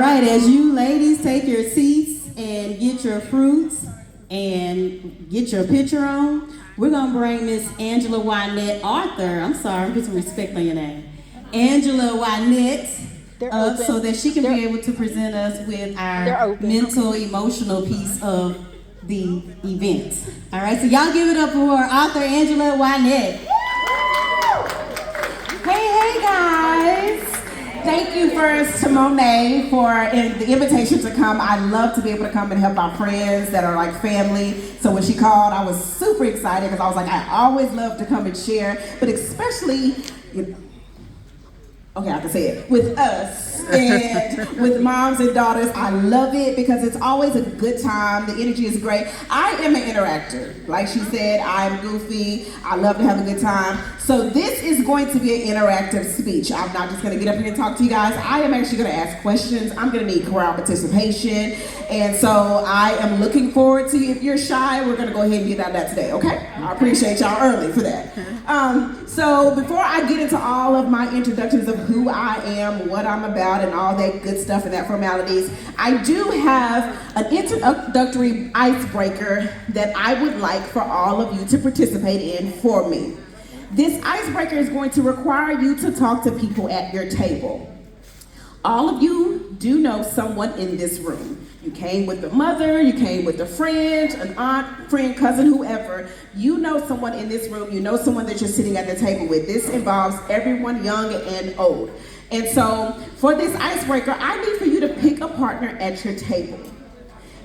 All right, as you ladies take your seats and get your fruits and get your picture on, we're gonna bring Miss Angela Wynette Arthur. I'm sorry, put some respect on your name. Angela Wynette up so that she can be able to present us with our mental, emotional piece of the event. All right, so y'all give it up for author Angela Wynette. Hey guys! Thank you first to Monet for the invitation to come. I love to be able to come and help our friends that are like family. So when she called, I was super excited because I was like, I always love to come and share, but especially, okay, I can say it, with us and with moms and daughters. I love it because it's always a good time. The energy is great. I am an interactor. Like she said, I'm goofy. I love to have a good time. So this is going to be an interactive speech. I'm not just going to get up here and talk to you guys. I am actually going to ask questions. I'm going to need crowd participation. And so I am looking forward to you. If you're shy, we're going to go ahead and get out of that today, okay? I appreciate y'all early for that. So before I get into all of my introductions of who I am, what I'm about, and all that good stuff and that formalities, I do have an introductory icebreaker that I would like for all of you to participate in for me. This icebreaker is going to require you to talk to people at your table. All of you do know someone in this room. You came with a mother, you came with a friend, an aunt, friend, cousin, whoever. You know someone in this room, you know someone that you're sitting at the table with. This involves everyone young and old. And so for this icebreaker, I need for you to pick a partner at your table.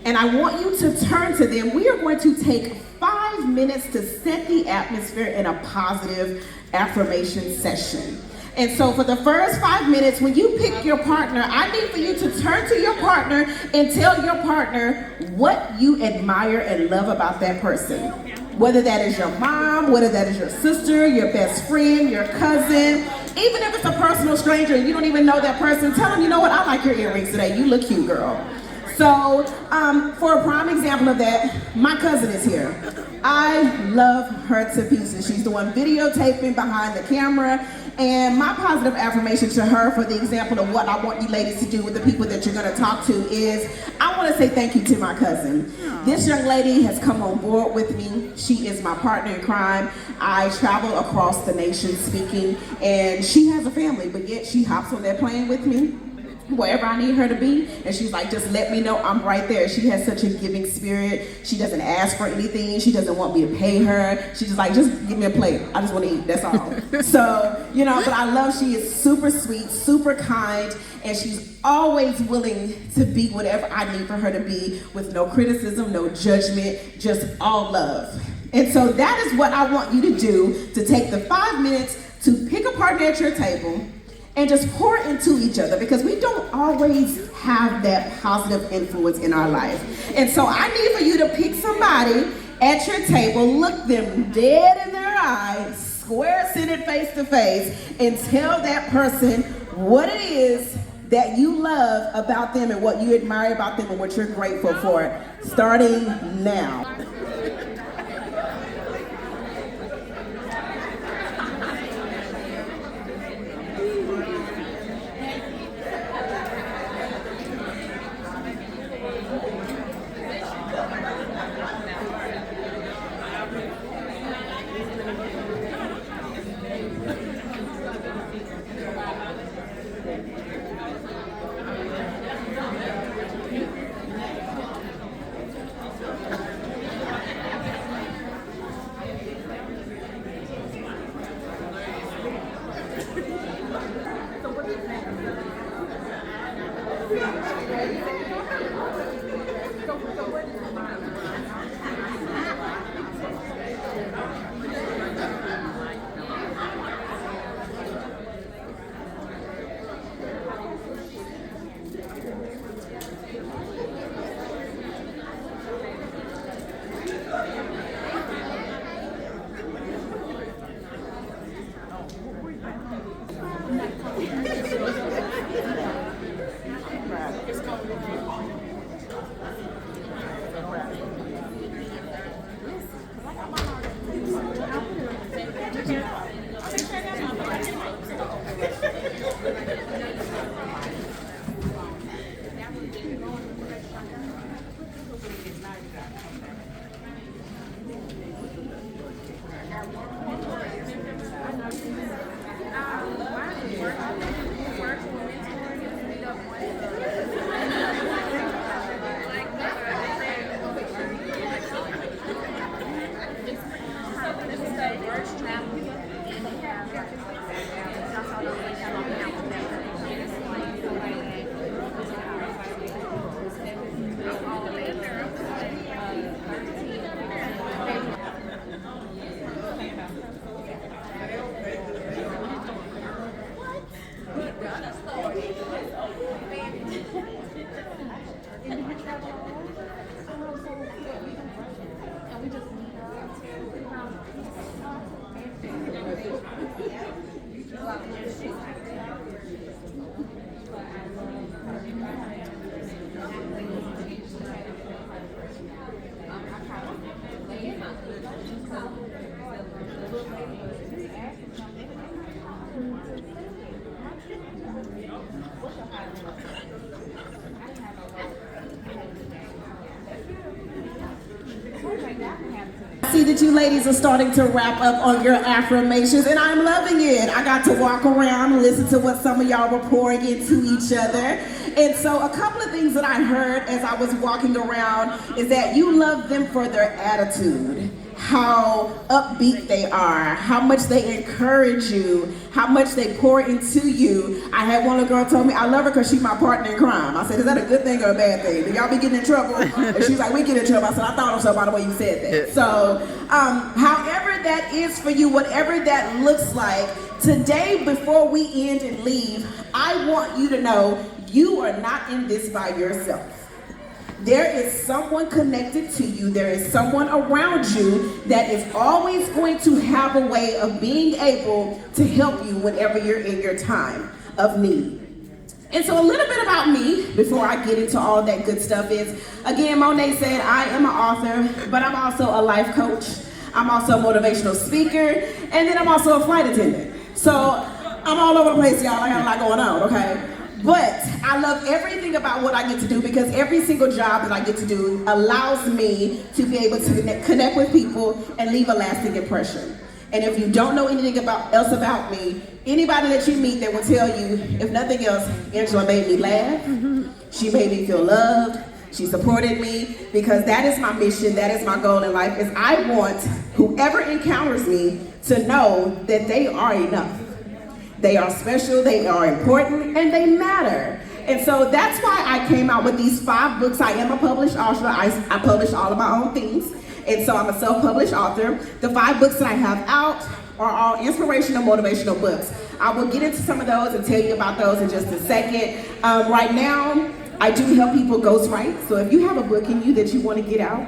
And I want you to turn to them. We are going to take 5 minutes to set the atmosphere in a positive affirmation session. And so for the first 5 minutes, when you pick your partner, I need for you to turn to your partner and tell your partner what you admire and love about that person. Whether that is your mom, whether that is your sister, your best friend, your cousin, even if it's a personal stranger and you don't even know that person, tell them, you know what, I like your earrings today. You look cute, girl. So for a prime example of that, my cousin is here. I love her to pieces. She's the one videotaping behind the camera. And my positive affirmation to her for the example of what I want you ladies to do with the people that you're gonna talk to is, I wanna say thank you to my cousin. This young lady has come on board with me. She is my partner in crime. I travel across the nation speaking, and she has a family, but yet she hops on that plane with me wherever I need her to be, and she's like, just let me know, I'm right there. She has such a giving spirit. She doesn't ask for anything. She doesn't want me to pay her. She's just like, just give me a plate. I just want to eat, that's all. So, but I love, she is super sweet, super kind, and she's always willing to be whatever I need for her to be with no criticism, no judgment, just all love. And so that is what I want you to do, to take the 5 minutes to pick a partner at your table and just pour into each other, because we don't always have that positive influence in our life. And so I need for you to pick somebody at your table, look them dead in their eyes, square-centered face to face, and tell that person what it is that you love about them and what you admire about them and what you're grateful for, starting now. see that you ladies are starting to wrap up on your affirmations, and I'm loving it. I got to walk around and listen to what some of y'all were pouring into each other. And so a couple of things that I heard as I was walking around is that you love them for their attitude, how upbeat they are, how much they encourage you, how much they pour into you. I had one little girl told me, I love her because she's my partner in crime. I said, is that a good thing or a bad thing? Do y'all be getting in trouble? And she's like, we get in trouble. I said, I thought of so by the way you said that. So, however that is for you, whatever that looks like, today before we end and leave, I want you to know you are not in this by yourself. There is someone connected to you. There is someone around you that is always going to have a way of being able to help you whenever you're in your time of need. And so a little bit about me before I get into all that good stuff is, again, Monet said, I am an author, but I'm also a life coach. I'm also a motivational speaker, and then I'm also a flight attendant. So I'm all over the place, y'all. I got a lot going on, okay? But I love everything about what I get to do because every single job that I get to do allows me to be able to connect with people and leave a lasting impression. And if you don't know anything else about me, anybody that you meet that will tell you, if nothing else, Angela made me laugh, she made me feel loved, she supported me, because that is my mission, that is my goal in life, is I want whoever encounters me to know that they are enough. They are special, they are important, and they matter. And so that's why I came out with these 5 books. I am a published author. I publish all of my own things. And so I'm a self-published author. The 5 books that I have out are all inspirational, motivational books. I will get into some of those and tell you about those in just a second. Right now, I do help people ghostwrite. So if you have a book in you that you want to get out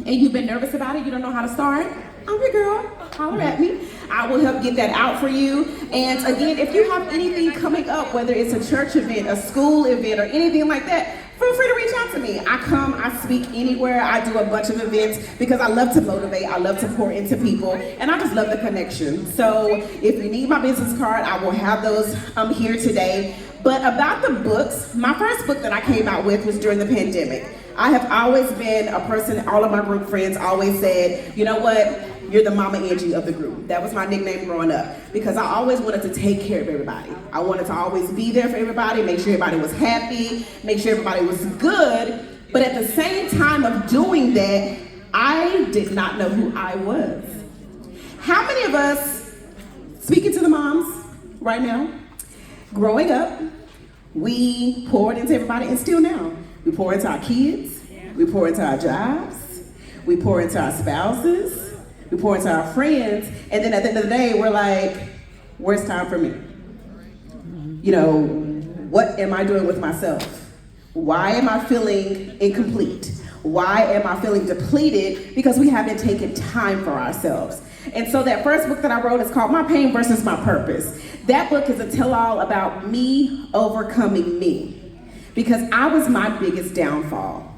and you've been nervous about it, you don't know how to start, I'm your girl, holler at me. I will help get that out for you. And again, if you have anything coming up, whether it's a church event, a school event, or anything like that, feel free to reach out to me. I speak anywhere. I do a bunch of events because I love to motivate. I love to pour into people, and I just love the connection. So if you need my business card, I will have those here today. But about the books, my first book that I came out with was during the pandemic. I have always been a person, all of my group friends always said, you know what, you're the Mama Angie of the group. That was my nickname growing up because I always wanted to take care of everybody. I wanted to always be there for everybody, make sure everybody was happy, make sure everybody was good. But at the same time of doing that, I did not know who I was. How many of us, speaking to the moms right now, growing up, we poured into everybody, and still now, we pour into our kids, we pour into our jobs, we pour into our spouses, we pour into our friends, and then at the end of the day, we're like, where's time for me? You know, what am I doing with myself? Why am I feeling incomplete? Why am I feeling depleted? Because we haven't taken time for ourselves. And so that first book that I wrote is called My Pain Versus My Purpose. That book is a tell-all about me overcoming me. Because I was my biggest downfall.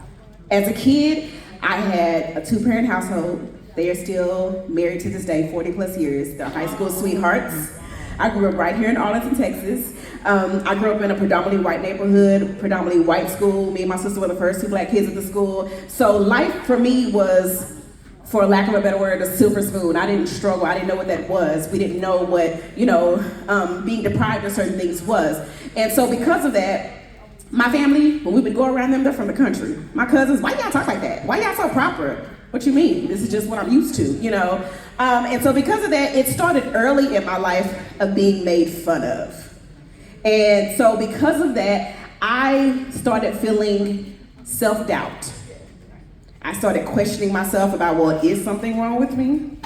As a kid, I had a 2-parent household. They are still married to this day, 40 plus years. They're high school sweethearts. I grew up right here in Arlington, Texas. I grew up in a predominantly white neighborhood, predominantly white school. Me and my sister were the first 2 black kids at the school. So life for me was, for lack of a better word, a silver spoon. I didn't struggle. I didn't know what that was. We didn't know what, being deprived of certain things was. And so because of that, my family, when we would go around them, they're from the country. My cousins, why y'all talk like that? Why y'all so proper? What you mean? This is just what I'm used to, And so because of that, it started early in my life of being made fun of. And so because of that, I started feeling self-doubt. I started questioning myself about, well, is something wrong with me?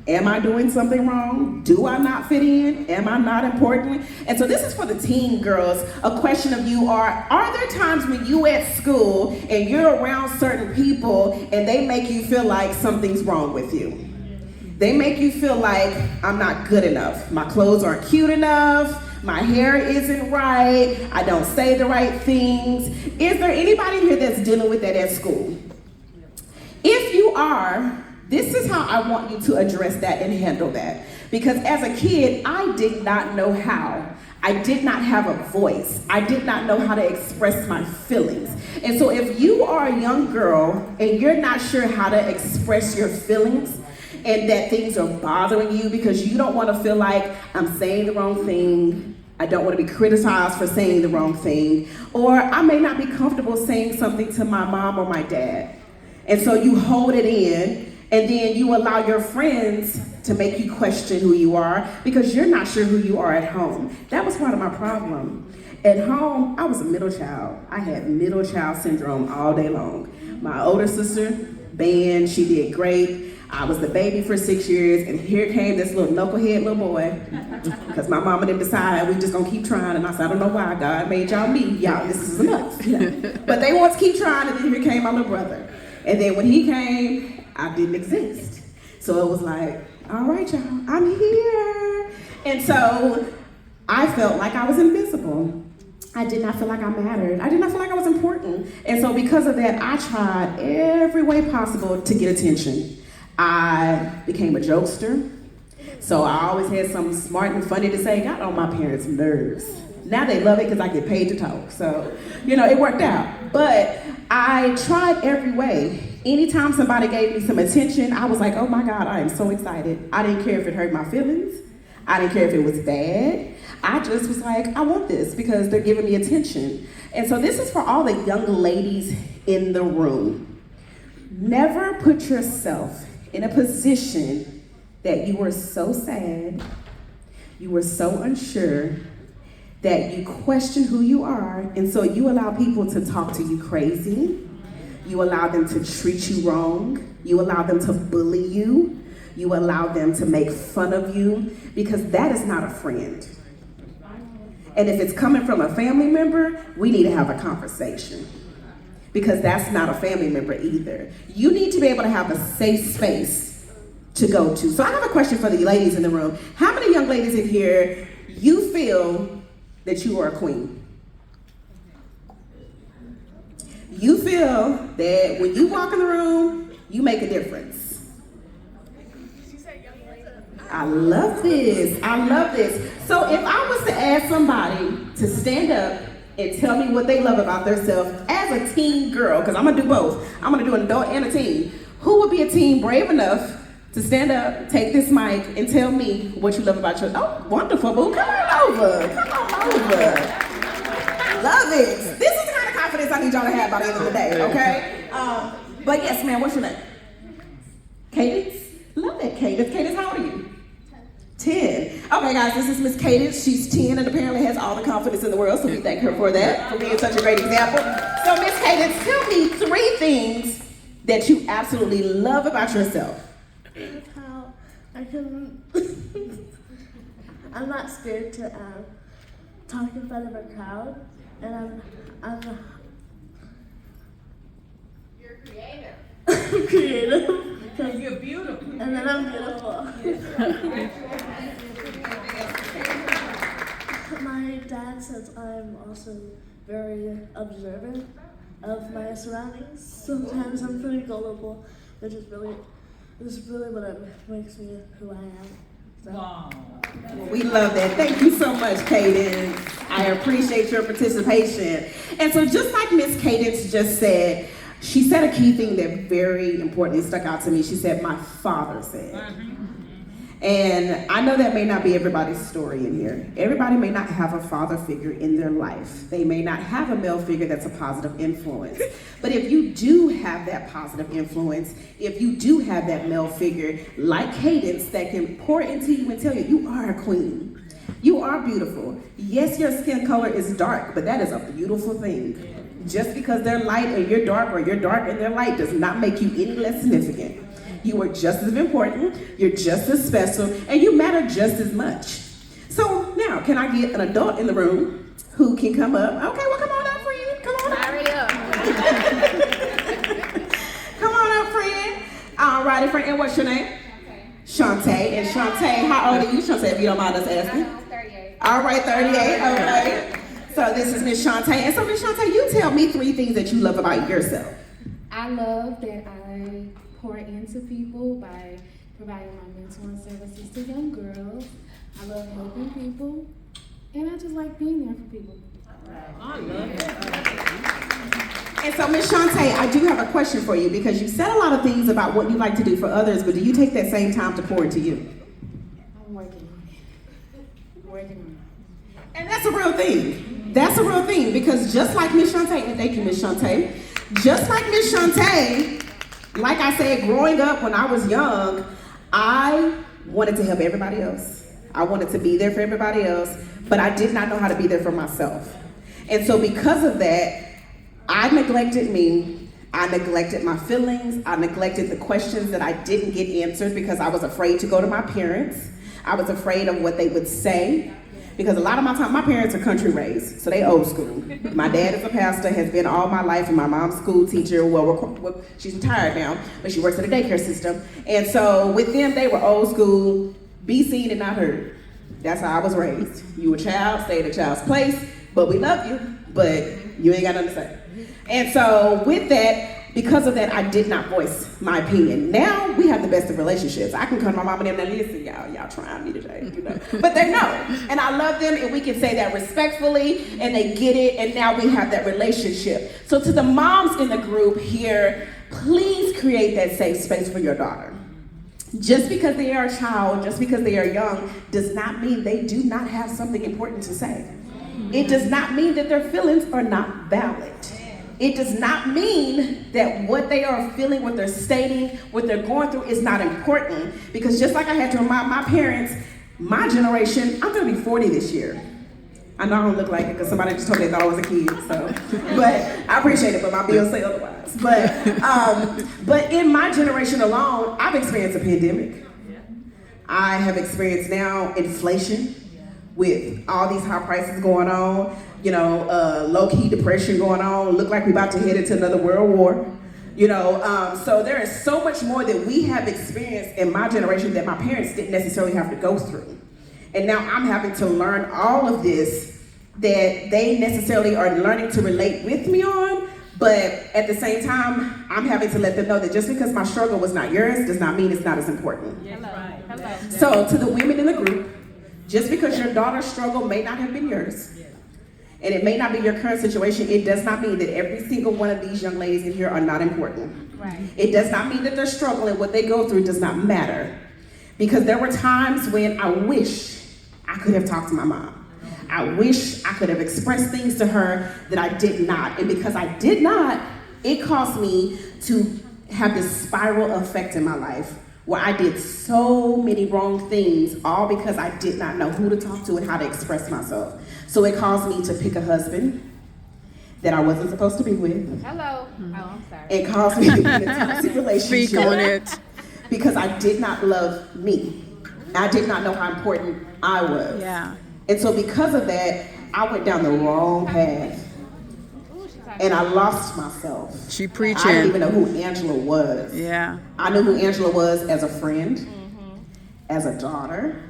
Am I doing something wrong? Do I not fit in? Am I not important? And so this is for the teen girls. A question of you are there times when you at school and you're around certain people and they make you feel like something's wrong with you? They make you feel like I'm not good enough. My clothes aren't cute enough. My hair isn't right. I don't say the right things. Is there anybody here that's dealing with that at school? If you are, this is how I want you to address that and handle that. Because as a kid, I did not know how. I did not have a voice. I did not know how to express my feelings. And so if you are a young girl and you're not sure how to express your feelings, and that things are bothering you because you don't want to feel like I'm saying the wrong thing. I don't want to be criticized for saying the wrong thing. Or I may not be comfortable saying something to my mom or my dad. And so you hold it in, and then you allow your friends to make you question who you are because you're not sure who you are at home. That was part of my problem. At home, I was a middle child. I had middle child syndrome all day long. My older sister, band, she did great. I was the baby for 6 years, and here came this little knucklehead little boy, because my mama didn't decide, we just gonna keep trying, and I said, I don't know why God made y'all me. Y'all, this is enough. But they want to keep trying, and then here came my little brother. And then when he came, I didn't exist. So it was like, all right, y'all, I'm here. And so I felt like I was invisible. I did not feel like I mattered. I did not feel like I was important. And so because of that, I tried every way possible to get attention. I became a jokester. So I always had something smart and funny to say. Got on my parents' nerves. Now they love it because I get paid to talk. So, it worked out. But I tried every way. Anytime somebody gave me some attention, I was like, oh my God, I am so excited. I didn't care if it hurt my feelings. I didn't care if it was bad. I just was like, I want this because they're giving me attention. And so this is for all the young ladies in the room. Never put yourself in a position that you were so sad, you were so unsure, that you question who you are, and so you allow people to talk to you crazy, you allow them to treat you wrong, you allow them to bully you, you allow them to make fun of you, because that is not a friend. And if it's coming from a family member, we need to have a conversation. Because that's not a family member either. You need to be able to have a safe space to go to. So I have a question for the ladies in the room. How many young ladies in here, you feel that you are a queen? You feel that when you walk in the room, you make a difference. I love this. I love this. So if I was to ask somebody to stand up and tell me what they love about themselves as a teen girl, because I'm gonna do both. I'm gonna do an adult and a teen. Who would be a teen brave enough to stand up, take this mic, and tell me what you love about yourself? Oh, wonderful, boo. Come on over. Come on over. Love it. This is the kind of confidence I need y'all to have by the end of the day, okay? But yes, ma'am, what's your name? Cadence? Love that, Cadence. Cadence, how old are you? 10. Okay, guys, this is Miss Cadence. She's 10 and apparently has all the confidence in the world, so we thank her for that, for being such a great example. So, Miss Cadence, tell me 3 things that you absolutely love about yourself. How I can, I'm not scared to talk in front of a crowd, and You're creative. I'm creative. And you're beautiful. And then I'm beautiful. My dad says I'm also very observant of my surroundings. Sometimes I'm pretty gullible, which is really what makes me who I am. So. Wow. Well, we love that. Thank you so much, Cadence. I appreciate your participation. And so just like Miss Cadence just said, she said a key thing that very importantly stuck out to me. She said, my father said. And I know that may not be everybody's story in here. Everybody may not have a father figure in their life. They may not have a male figure that's a positive influence. But if you do have that positive influence, if you do have that male figure like Cadence that can pour into you and tell you, you are a queen. You are beautiful. Yes, your skin color is dark, but that is a beautiful thing. Just because they're light and you're dark, or you're dark and they're light, does not make you any less significant. You are just as important, you're just as special, and you matter just as much. So now, can I get an adult in the room who can come up? Okay, well, come on up, friend. Come on up. Hurry up. Come on up, friend. All righty, friend. And what's your name? Shantae. And Shantae, how old are you, Shantae, if you don't mind us asking? 38. All right, 38, okay. So this is Miss Shantae. And so Miss Shantae, you tell me 3 things that you love about yourself. I love that I pour into people by providing my mentoring services to young girls. I love helping people, and I just like being there for people. I love it. And so, Miss Shantae, I do have a question for you because you said a lot of things about what you like to do for others, but do you take that same time to pour into you? I'm working on it. Working on it. And that's a real thing. That's a real thing because just like Miss Shantae, and thank you, Miss Shantae, just like Miss Shantae, like I said, growing up when I was young, I wanted to help everybody else. I wanted to be there for everybody else, but I did not know how to be there for myself. And so because of that, I neglected me. I neglected my feelings. I neglected the questions that I didn't get answered because I was afraid to go to my parents. I was afraid of what they would say. Because a lot of my time, my parents are country raised, so they old school. My dad is a pastor, has been all my life, and my mom's school teacher. Well, she's retired now, but she works at a daycare system. And so with them, they were old school, be seen and not heard. That's how I was raised. You a child, stay at a child's place, but we love you, but you ain't got nothing to say. And so with that, because of that, I did not voice my opinion. Now we have the best of relationships. I can come to my mom and them and listen, y'all trying me today, you know. But they know, and I love them, and we can say that respectfully, and they get it, and now we have that relationship. So to the moms in the group here, please create that safe space for your daughter. Just because they are a child, just because they are young, does not mean they do not have something important to say. It does not mean that their feelings are not valid. It does not mean that what they are feeling, what they're stating, what they're going through is not important. Because just like I had to remind my parents, my generation, I'm gonna be 40 this year. I know I don't look like it because somebody just told me they thought I was a kid, so. But I appreciate it, but my bills say otherwise. But in my generation alone, I've experienced a pandemic. I have experienced now inflation with all these high prices going on. You know, low-key depression going on. Look like we're about to head into another world war. You know, so there is so much more that we have experienced in my generation that my parents didn't necessarily have to go through. And now I'm having to learn all of this that they necessarily are learning to relate with me on, but at the same time, I'm having to let them know that just because my struggle was not yours does not mean it's not as important. Hello. So to the women in the group, just because your daughter's struggle may not have been yours, and it may not be your current situation, it does not mean that every single one of these young ladies in here are not important. Right. It does not mean that they're struggling. What they go through does not matter. Because there were times when I wish I could have talked to my mom. I wish I could have expressed things to her that I did not. And because I did not, it caused me to have this spiral effect in my life where I did so many wrong things, all because I did not know who to talk to and how to express myself. So it caused me to pick a husband that I wasn't supposed to be with. Hello. Oh, I'm sorry. It caused me to be in a toxic relationship. Speak on it. Because I did not love me. I did not know how important I was. Yeah. And so because of that, I went down the wrong path. And I lost myself. She I didn't preaching. even know who Angela was. Yeah. I knew who Angela was as a friend, as a daughter,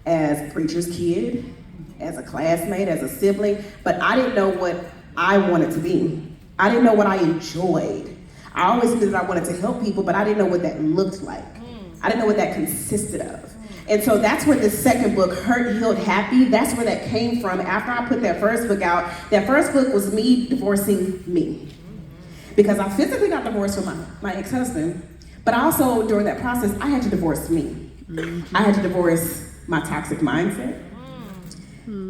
as a preacher's kid, as a classmate, as a sibling, but I didn't know what I wanted to be. I didn't know what I enjoyed. I always knew that I wanted to help people, but I didn't know what that looked like. I didn't know what that consisted of. And so that's where the second book, Hurt, Healed, Happy, that's where that came from. After I put that first book out, that first book was me divorcing me. Because I physically got divorced from my ex-husband, but also during that process, I had to divorce me. I had to divorce my toxic mindset.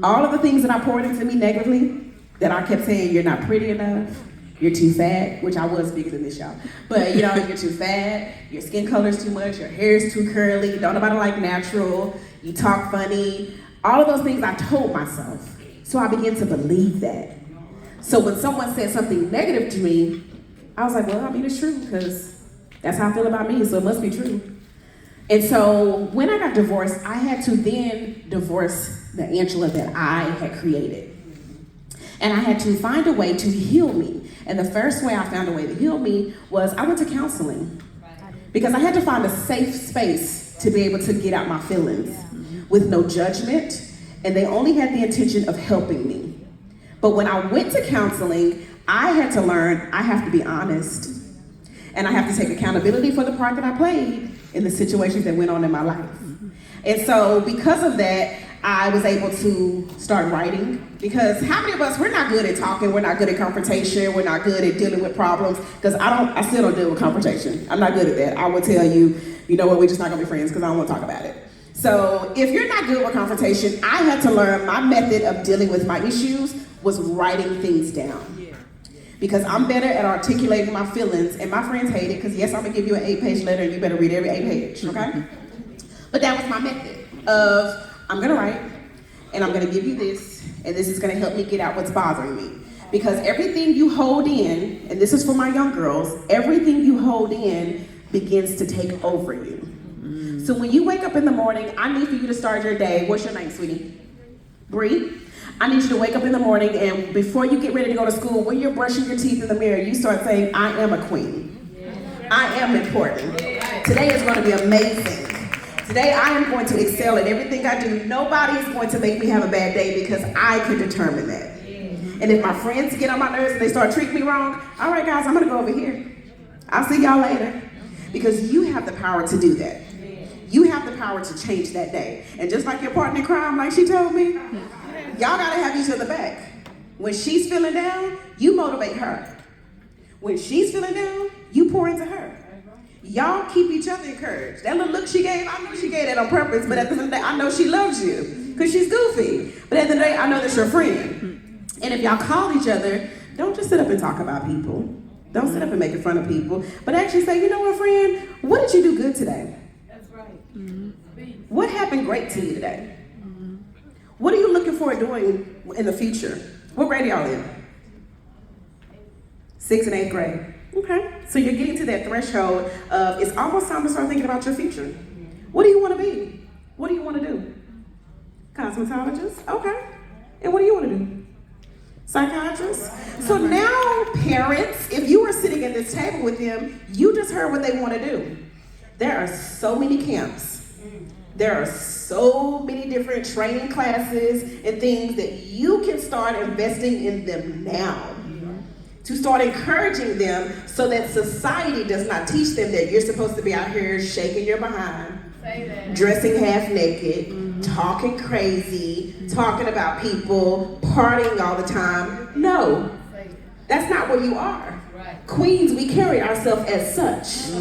All of the things that I poured into me negatively, that I kept saying, you're not pretty enough, you're too fat, which I was bigger than this, y'all. But you know, you're too fat, your skin color's too much, your hair's too curly, don't nobody like natural, you talk funny. All of those things I told myself. So I began to believe that. So when someone said something negative to me, I was like, well, I mean, it's true, because that's how I feel about me, so it must be true. And so when I got divorced, I had to then divorce the Angela that I had created. And I had to find a way to heal me. And the first way I found a way to heal me was I went to counseling. Because I had to find a safe space to be able to get out my feelings with no judgment. And they only had the intention of helping me. But when I went to counseling, I had to learn I have to be honest. And I have to take accountability for the part that I played in the situations that went on in my life. And so because of that, I was able to start writing, because how many of us, we're not good at talking, we're not good at confrontation, we're not good at dealing with problems, because I still don't deal with confrontation. I'm not good at that. I will tell you, you know what, we're just not gonna be friends because I don't want to talk about it. So if you're not good with confrontation, I had to learn my method of dealing with my issues was writing things down. Because I'm better at articulating my feelings, and my friends hate it, because yes, I'm gonna give you an 8-page letter and you better read every 8 page, okay? But that was my method of, I'm gonna write, and I'm gonna give you this, and this is gonna help me get out what's bothering me. Because everything you hold in, and this is for my young girls, everything you hold in begins to take over you. So when you wake up in the morning, I need for you to start your day. What's your name, sweetie? Bree? I need you to wake up in the morning, and before you get ready to go to school, when you're brushing your teeth in the mirror, you start saying, I am a queen. I am important. Today is going to be amazing. Today I am going to excel at everything I do. Nobody is going to make me have a bad day because I can determine that. And if my friends get on my nerves and they start treating me wrong, all right guys, I'm going to go over here. I'll see y'all later. Because you have the power to do that. You have the power to change that day. And just like your partner in crime, like she told me, y'all gotta have each other back. When she's feeling down, you motivate her. When she's feeling down, you pour into her. Y'all keep each other encouraged. That little look she gave, I know she gave that on purpose, but at the end of the day, I know she loves you because she's goofy. But at the end of the day, I know that's your friend. And if y'all call each other, don't just sit up and talk about people. Don't sit up and make fun of people, but actually say, you know what, friend, what did you do good today? That's right. Mm-hmm. What happened great to you today? Mm-hmm. What are you looking forward to doing in the future? What grade are y'all in? 6th and 8th grade. Okay, so you're getting to that threshold of it's almost time to start thinking about your future. What do you want to be? What do you want to do? Cosmetologist? Okay. And what do you want to do? Psychiatrist? So now, parents, if you were sitting at this table with them, you just heard what they want to do. There are so many camps. There are so many different training classes and things that you can start investing in them now. To start encouraging them so that society does not teach them that you're supposed to be out here shaking your behind, dressing half naked, talking crazy, talking about people, partying all the time. No, that's not where you are. Queens, we carry ourselves as such.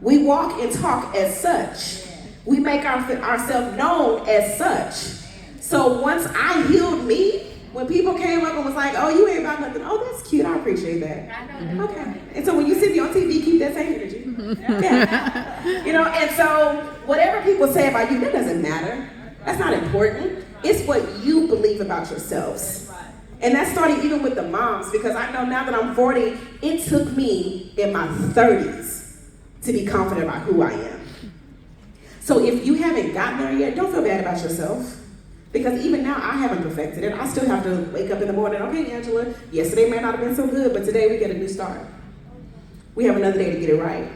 We walk and talk as such. We make ourselves known as such. So once I healed me, when people came up and was like, oh, you ain't about nothing. Oh, that's cute. I appreciate that. Okay. And so when you see me on TV, keep that same energy. Yeah. You know, and so whatever people say about you, that doesn't matter. That's not important. It's what you believe about yourselves. And that started even with the moms, because I know now that I'm 40, it took me in my 30s to be confident about who I am. So if you haven't gotten there yet, don't feel bad about yourself. Because even now, I haven't perfected it. I still have to wake up in the morning, okay, Angela, yesterday may not have been so good, but today we get a new start. We have another day to get it right.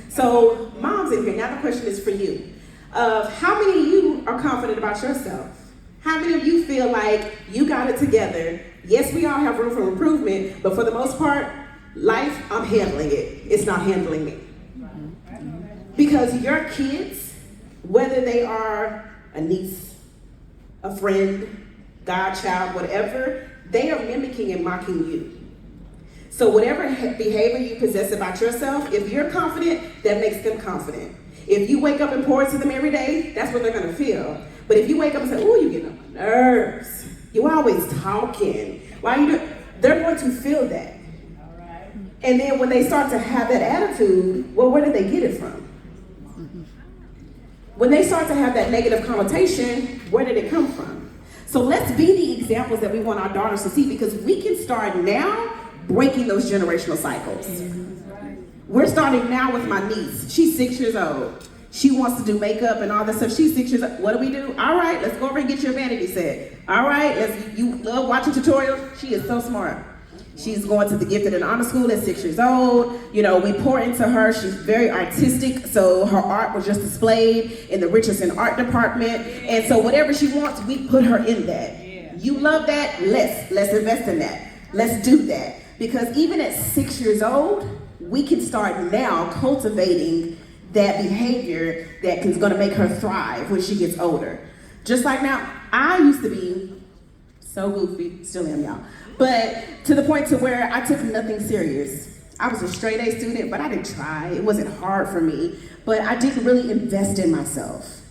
So, moms in here, now the question is for you. How many of you are confident about yourself? How many of you feel like you got it together? Yes, we all have room for improvement, but for the most part, life, I'm handling it. It's not handling me. Because your kids, whether they are a niece, a friend, godchild, whatever, they are mimicking and mocking you. So whatever behavior you possess about yourself, if you're confident, that makes them confident. If you wake up and pour into them every day, that's what they're gonna feel. But if you wake up and say, oh, you get on my nerves, you always talking, why you do? They're going to feel that. And then when they start to have that attitude, well, where did they get it from? When they start to have that negative connotation, where did it come from? So let's be the examples that we want our daughters to see, because we can start now breaking those generational cycles. We're starting now with my niece. She's 6 years old. She wants to do makeup and all that stuff. She's 6 years old. What do? All right, let's go over and get your vanity set. All right, you love watching tutorials? She is so smart. She's going to the gifted and honor school at 6 years old. You know, we pour into her. She's very artistic, so her art was just displayed in the Richardson art department. And so whatever she wants, we put her in that. You love that? Let's invest in that. Let's do that. Because even at 6 years old, we can start now cultivating that behavior that is going to make her thrive when she gets older. Just like now, I used to be so goofy, still am, y'all. But to the point to where I took nothing serious. I was a straight A student, but I didn't try. It wasn't hard for me, but I didn't really invest in myself.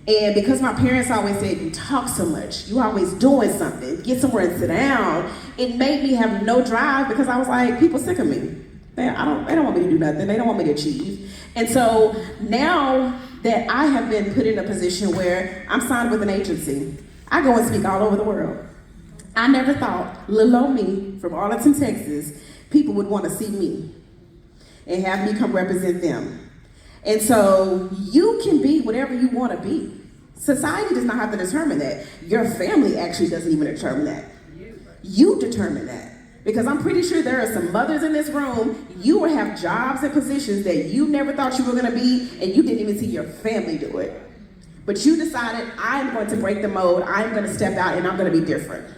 And because my parents always said, you talk so much, you always doing something, get somewhere and sit down, it made me have no drive because I was like, people sick of me. They don't want me to do nothing. They don't want me to achieve. And so now that I have been put in a position where I'm signed with an agency, I go and speak all over the world. I never thought, little old me from Arlington, Texas, people would want to see me and have me come represent them. And so you can be whatever you want to be. Society does not have to determine that. Your family actually doesn't even determine that. You determine that. Because I'm pretty sure there are some mothers in this room, you will have jobs and positions that you never thought you were going to be, and you didn't even see your family do it. But you decided, I'm going to break the mold, I'm going to step out, and I'm going to be different.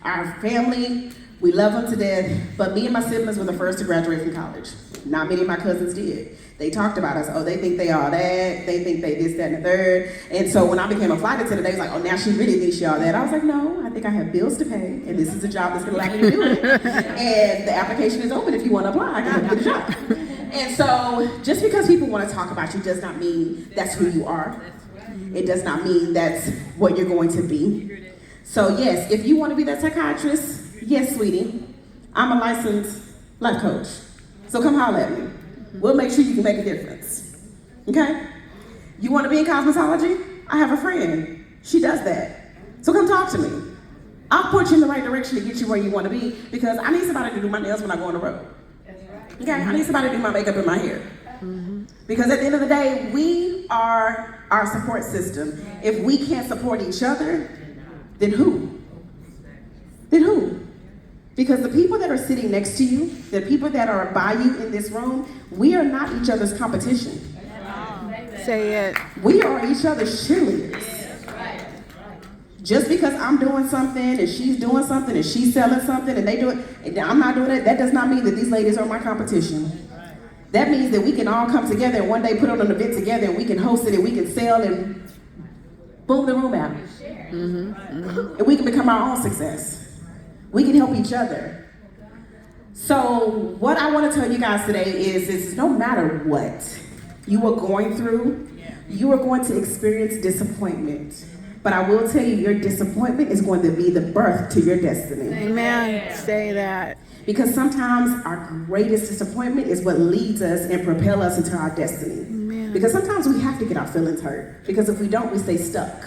Our family, we love them to death, but me and my siblings were the first to graduate from college. Not many of my cousins did. They talked about us, oh, they think they all that, they think they this, that, and the third. And so when I became a flight attendant, they was like, oh, now she really thinks she all that. I was like, no, I think I have bills to pay, and this is a job that's gonna allow me to do it. And the application is open if you wanna apply, I can get a job. And so just because people wanna talk about you does not mean that's who you are. It does not mean that's what you're going to be. So yes, if you wanna be that psychiatrist, yes, sweetie, I'm a licensed life coach. So come holler at me. We'll make sure you can make a difference, okay? You wanna be in cosmetology? I have a friend, she does that. So come talk to me. I'll point you in the right direction to get you where you wanna be because I need somebody to do my nails when I go on the road. Okay, I need somebody to do my makeup and my hair. Because at the end of the day, we are our support system. If we can't support each other, then who? Then who? Because the people that are sitting next to you, the people that are by you in this room, we are not each other's competition. Say it. We are each other's cheerleaders. Just because I'm doing something and she's doing something and she's selling something and they do it, and I'm not doing it, that does not mean that these ladies are my competition. That means that we can all come together and one day put on an event together and we can host it and we can sell and boom the room out. And we can become our own success. We can help each other. So what I want to tell you guys today is no matter what you are going through, you are going to experience disappointment. But I will tell you, your disappointment is going to be the birth to your destiny. Amen. Say that. Because sometimes our greatest disappointment is what leads us and propel us into our destiny. Amen. Because sometimes we have to get our feelings hurt. Because if we don't, we stay stuck.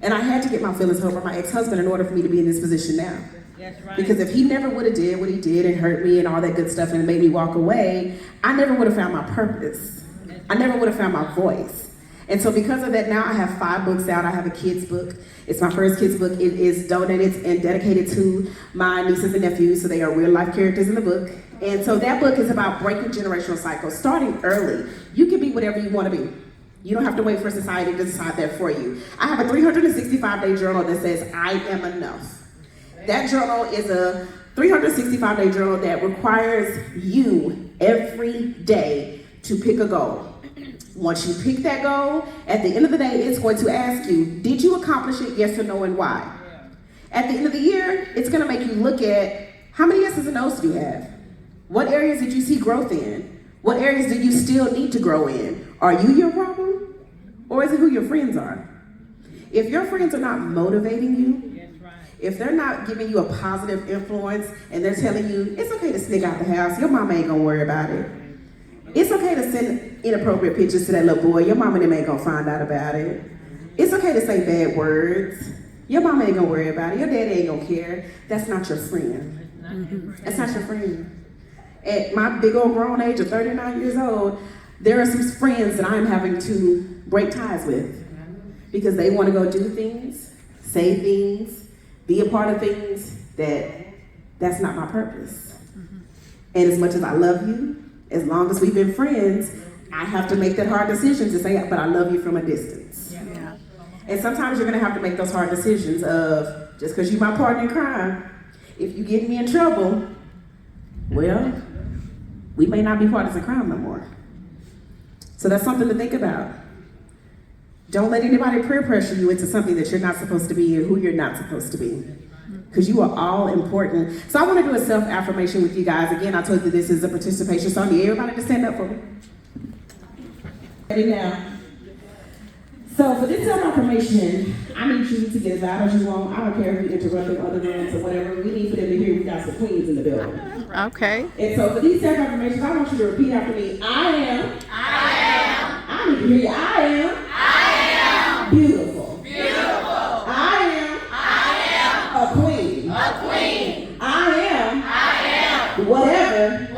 And I had to get my feelings hurt by my ex-husband in order for me to be in this position now. That's right. Because if he never would have did what he did and hurt me and all that good stuff and made me walk away, I never would have found my purpose. I never would have found my voice. And so because of that, now I have 5 books out. I have a kid's book. It's my first kid's book. It is donated and dedicated to my nieces and nephews, so they are real life characters in the book. And so that book is about breaking generational cycles, starting early. You can be whatever you want to be. You don't have to wait for society to decide that for you. I have a 365-day journal that says, I am enough. That journal is a 365-day journal that requires you every day to pick a goal. Once you pick that goal, at the end of the day, it's going to ask you, did you accomplish it, yes or no, and why? At the end of the year, it's gonna make you look at how many yeses and nos do you have? What areas did you see growth in? What areas do you still need to grow in? Are you your problem? Or is it who your friends are? If your friends are not motivating you, if they're not giving you a positive influence and they're telling you, it's okay to sneak out the house, your mama ain't gonna worry about it. It's okay to send inappropriate pictures to that little boy, your mama and them ain't gonna find out about it. It's okay to say bad words, your mama ain't gonna worry about it, your daddy ain't gonna care. That's not your friend. That's not your friend. At my big old grown age of 39 years old, there are some friends that I'm having to break ties with because they want to go do things, say things, be a part of things that's not my purpose. And as much as I love you, as long as we've been friends, I have to make that hard decision to say, but I love you from a distance. Yeah. And sometimes you're gonna have to make those hard decisions of, just because you're my partner in crime, if you get me in trouble, well, we may not be partners in crime no more. So that's something to think about. Don't let anybody peer pressure you into something that you're not supposed to be and who you're not supposed to be. Because you are all important. So I want to do a self-affirmation with you guys. Again, I told you this is a participation song. Need everybody to stand up for me. Ready now. So for this self-affirmation, I need you to get as loud as you want. I don't care if you interrupt in other rooms or whatever. We need for them to hear we got some queens in the building. Okay. And so for these self-affirmations, I want you to repeat after me. I am. I need to hear you. I am. Beautiful. I am. A queen. I am. Whatever.